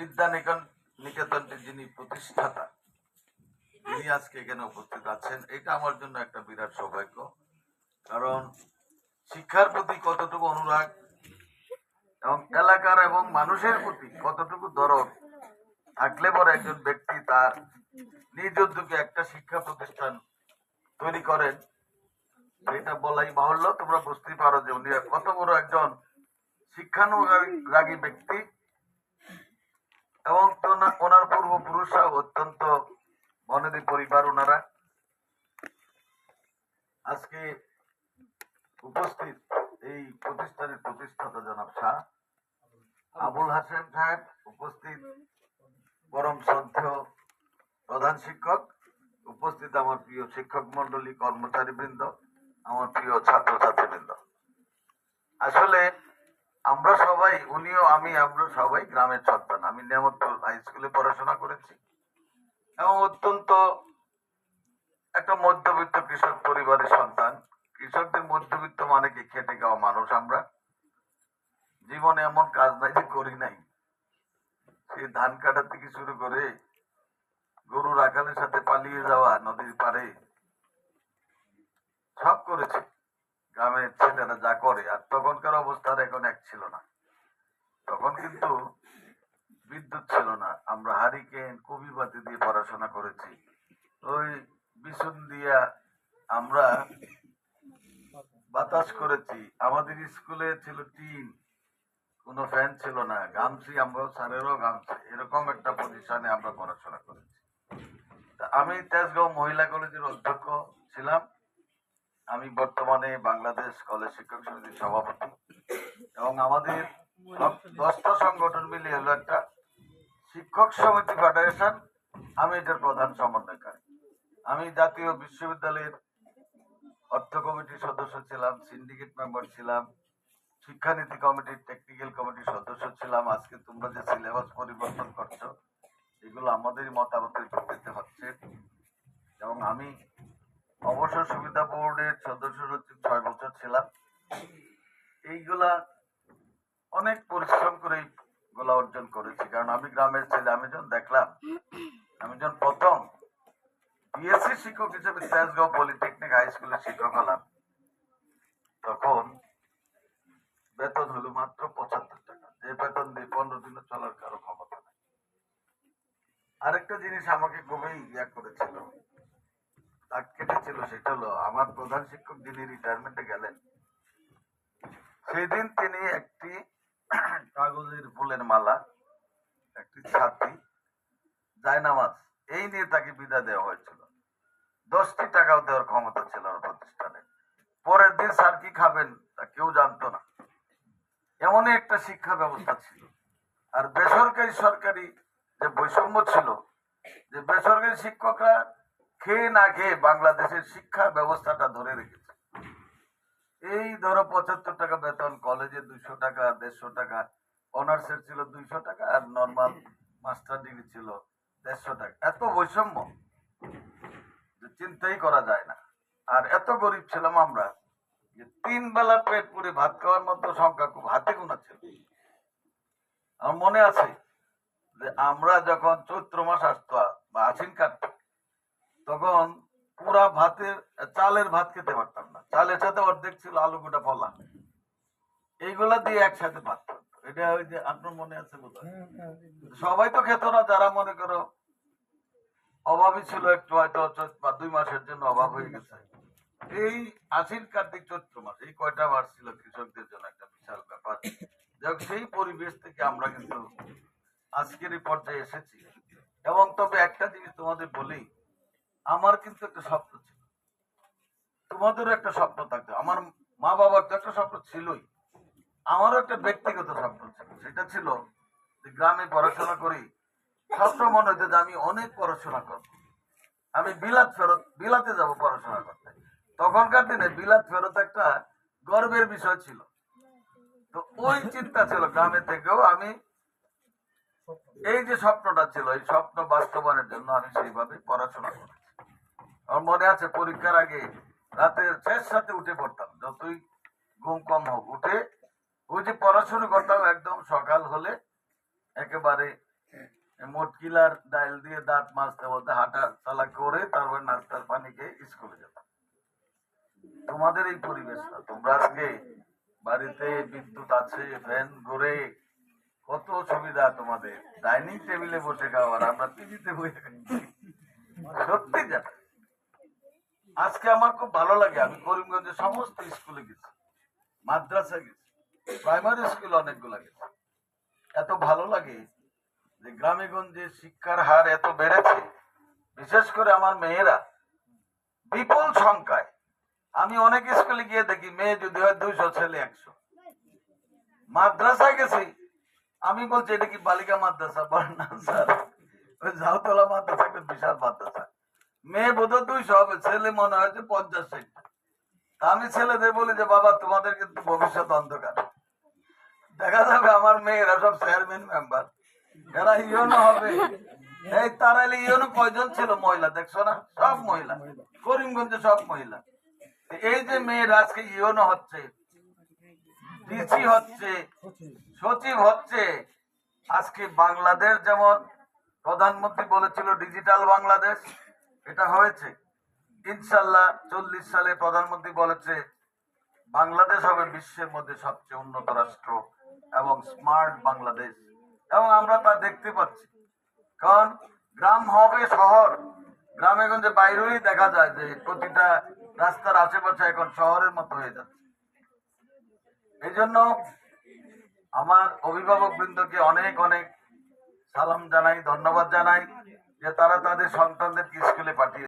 বিদ্যা নিকেতনটির যিনি প্রতিষ্ঠাতা তিনি আজকে এখানে উপস্থিত আছেন, এটা আমার জন্য একটা বিরাট সৌভাগ্য। কারণ শিক্ষার প্রতি কতটুকু অনুরাগ এবং এলাকার এবং মানুষের প্রতি কতটুকু দরদ থাকলে পরে একজন ব্যক্তি তার নিজ উদ্যোগে একটা শিক্ষা প্রতিষ্ঠান তৈরি করেন, এটা বলাই বাহুল্য। তোমরা বুঝতেই পারো যে উনি কত বড় একজন শিক্ষানুরাগী ব্যক্তি এবং ওনার পূর্বপুরুষরা অত্যন্ত বনেদি পরিবার। ওনারা আজকে উপস্থিত এই প্রতিষ্ঠানের প্রতিষ্ঠাতা জনাব শাহ আবুল হাসেম সাহেব, উপস্থিত পরম শ্রদ্ধেয় প্রধান শিক্ষক, উপস্থিত আমার প্রিয় শিক্ষক মন্ডলী, কর্মচারী বৃন্দ, আমার প্রিয় ছাত্রছাত্রীবৃন্দ। আসলে আমরা সবাই, উনিও আমি, আমরা সবাই গ্রামের সন্তান। আমি নিয়ামতপুর হাই স্কুলে পড়াশোনা করেছি এবং অত্যন্ত একটা মধ্যবিত্ত কৃষক পরিবারের সন্তান। কৃষকদের মধ্যবিত্ত মানে কি খেটে খাওয়া মানুষ আমরা। জীবনে এমন কাজ নাই যে করি নাই। সেই ধান কাটা থেকে শুরু করে গরু রাখালের সাথে পালিয়ে যাওয়া নদীর পারে সব করেছে গ্রামের ছেলেরা যা করে। আর তখনকার অবস্থার এখন এক ছিল না। তখন কিন্তু বিদ্যুৎ ছিল না, আমরা হারিকেন কবি বাতি দিয়ে পড়াশোনা করেছি। ওই বিছুন দিয়া আমরা বাতাস করেছি। আমাদের স্কুলে ছিল টিন, কোনো ফ্যান ছিল না, গামছি, আমরা স্যারেরও গামছি, এরকম একটা পজিশনে আমরা পড়াশোনা করেছি। আমি তেজগাঁও মহিলা কলেজের অধ্যক্ষ ছিলাম। আমি বর্তমানে বাংলাদেশ কলেজ শিক্ষক সমিতির সভাপতি এবং আমাদের 10টা সংগঠন মিলিয়ে হলো একটা শিক্ষক সমিতি ফেডারেশন। আমি এটার প্রধান সমন্বয়কারী। আমি জাতীয় বিশ্ববিদ্যালয়ের অর্থ কমিটির সদস্য ছিলাম, সিন্ডিকেট মেম্বার ছিলাম, শিক্ষানীতি কমিটির টেকনিক্যাল কমিটির সদস্য ছিলাম। আজকে তোমরা যে সিলেবাস পরিবর্তন করছো এগুলো আমাদেরই মতামতের ভিত্তিতে হচ্ছে। এবং আমি অবসর সুবিধা বোর্ডের সদস্য সচিব 6 বছর ছিলাম। এইগুলা অনেক পরিশ্রম করে এইগুলা অর্জন করেছি। কারণ আমি গ্রামের ছেলে। আমি যখন দেখলাম, আমি যখন প্রথম বিএসসি শিক্ষক হিসেবে তেজগাঁও পলিটেকনিক হাই স্কুলের শিক্ষক হলাম, তখন বেতন হলো মাত্র 75 টাকা। যে বেতন দিয়ে 15 দিনে চলার কারো ক্ষমতা নেই। আরেকটা জিনিস আমাকে খুবই করেছিল, দাগ কেটেছিল, সেটা হলো আমার প্রধান শিক্ষক যিনি রিটায়ারমেন্টে গেলেন, সেই দিন তিনি একটি কাগজের ফুলের মালা, একটি ছাতি, জায়নামাজ এই নিয়ে তাকে বিদায় দেওয়া হয়েছিল। 10টি টাকাও দেওয়ার ক্ষমতা ছিল না প্রতিষ্ঠানে। পরের দিন স্যার কি খাবেন তা কেউ জানতো না। এমনই একটা শিক্ষা ব্যবস্থা ছিল। আর বেসরকারি সরকারি যে বৈষম্য ছিল, যে বেসরকারি শিক্ষকরা খেয়ে না খেয়ে বাংলাদেশের শিক্ষা ব্যবস্থাটা ধরে রেখেছে। এই ধরো 75 টাকা বেতন, কলেজে 200 টাকা, 150 টাকা, অনার্সের ছিল 200 টাকা, আর নর্মাল মাস্টার ডিগ্রি ছিল 150 টাকা। এত বৈষম্য যে চিন্তাই করা যায় না। আর এত গরিব ছিলাম আমরা যে 3 বেলা পেট পুরে ভাত খাওয়ার মতো সংখ্যা খুব হাতে গোনা ছিল। আমার মনে আছে যে আমরা যখন চৈত্র মাস আসতো বা আশ্বিন কাটতো, তখন পুরা চালের ভাত খেতে পারতাম না। চালের সাথে অর্ধেক ছিল আলু গোটা ফলা, এইগুলা দিয়ে একসাথে ভাত করতো। এটা ওই যে আপনার মনে আছে বোধহয়। সবাই তো খেত না, যারা মনে করো অভাবী ছিল একটু, হয়তো 2 মাসের জন্য অভাব হয়ে গেছে। এই আশ্বিন কার্তিক চৈত্র মাস, এই কয়টা মাস ছিল কৃষকদের জন্য একটা বিশাল ব্যাপার। সেই পরিবেশ থেকে আমরা কিন্তু আজকের এই পর্যায়ে এসেছি। এবং তবে একটা জিনিস তোমাদের বলি, আমার কিন্তু একটা স্বপ্ন ছিল, তোমাদেরও একটা স্বপ্ন থাকতো। আমার মা বাবার তো একটা স্বপ্ন ছিলই, আমারও একটা ব্যক্তিগত স্বপ্ন ছিল। সেটা ছিল যে গ্রামে পড়াশোনা করি, স্বপ্ন মনে হতো যে আমি অনেক পড়াশোনা করব, আমি বিলাতে যাব পড়াশোনা করতে। তখনকার দিনে বিলাত ফেরত একটা গর্বের বিষয় ছিল। তো ওই চিন্তা ছিল গ্রামে থেকেও আমি, এই যে স্বপ্নটা ছিল, এই স্বপ্ন বাস্তবায়নের জন্য আমি সেইভাবে পড়াশোনা করেছি। আমার মনে আছে পরীক্ষার আগে রাতের শেষ রাতে উঠে পড়তাম, যতই ঘুম কম হোক, উঠে ওই যে পড়াশোনা করতাম। একদম সকাল হলে একেবারে মোটকিলার ডাইল দিয়ে দাঁত মাজতে বলতে হাঁটা চালা করে তারপর নাস্তার পানি খেয়ে স্কুলে যেতাম। তোমাদের এই পরিবেশ না। তোমরা আজকে বাড়িতে বিদ্যুৎ আছে, ফ্যান ঘুরে, কত সুবিধা তোমাদের, ডাইনিং টেবিলে বসে খাওয়ার, আমরা টিভিতে বসে খাচ্ছি। সত্যি যেটা আজকে আমার খুব ভালো লাগে, আমি করিমগঞ্জে সমস্ত স্কুলে গেছি, মাদ্রাসা গেছি, প্রাইমারি স্কুল অনেকগুলো গেছি। এত ভালো লাগে যে গ্রামে গঞ্জে শিক্ষার হার এত বেড়েছে, বিশেষ করে আমার মেয়েরা বিপুল সংখ্যায়। আমি অনেক স্কুলে গিয়ে দেখি মেয়ে যদি হয় 200, ছেলে 100। মাদ্রাসায় গেছি, আমি বলছি এটা কি বালিকা মাদ্রাসা? বলেন না স্যার, ওই ঝাউতলা মাদ্রাসা একটা বিশাল মাদ্রাসা, মেয়ে বোধহয় 200 হবে, ছেলে মনে হয়েছে 50-60। আমি ছেলেদের বলি যে বাবা তোমাদের কিন্তু ভবিষ্যৎ অন্ধকার, দেখা যাবে আমার মেয়েরা সব চেয়ারম্যান মেম্বার, এরা ইউনো হবে। এই তারাইলে ইউনো কয়জন ছিল মহিলা দেখছো না? সব মহিলা, করিমগঞ্জে সব মহিলা। এই যে মেয়েরা আজকে ইউনো হচ্ছে, ডিসি হচ্ছে, সচিব হচ্ছে। আজকে বাংলাদেশ যেমন প্রধানমন্ত্রী বলেছিল ডিজিটাল বাংলাদেশ, এটা হয়েছে ইনশাল্লাহ। 40 সালে প্রধানমন্ত্রী বলেছে বাংলাদেশ হবে বিশ্বের মধ্যে সবচেয়ে উন্নত রাষ্ট্র এবং স্মার্ট বাংলাদেশ, এবং আমরা তা দেখতে পাচ্ছি। কারণ গ্রাম হবে শহর, গ্রামে গঞ্জে বাইরেই দেখা যায় যে প্রতিটা রাস্তার আশেপাশে এখন শহরের মতো হয়ে যাচ্ছে। এই জন্য আমার অভিভাবক বৃন্দকে অনেক অনেক সালাম জানাই, ধন্যবাদ জানাই যে তারা তাদের সন্তানদেরকে স্কুলে পাঠিয়ে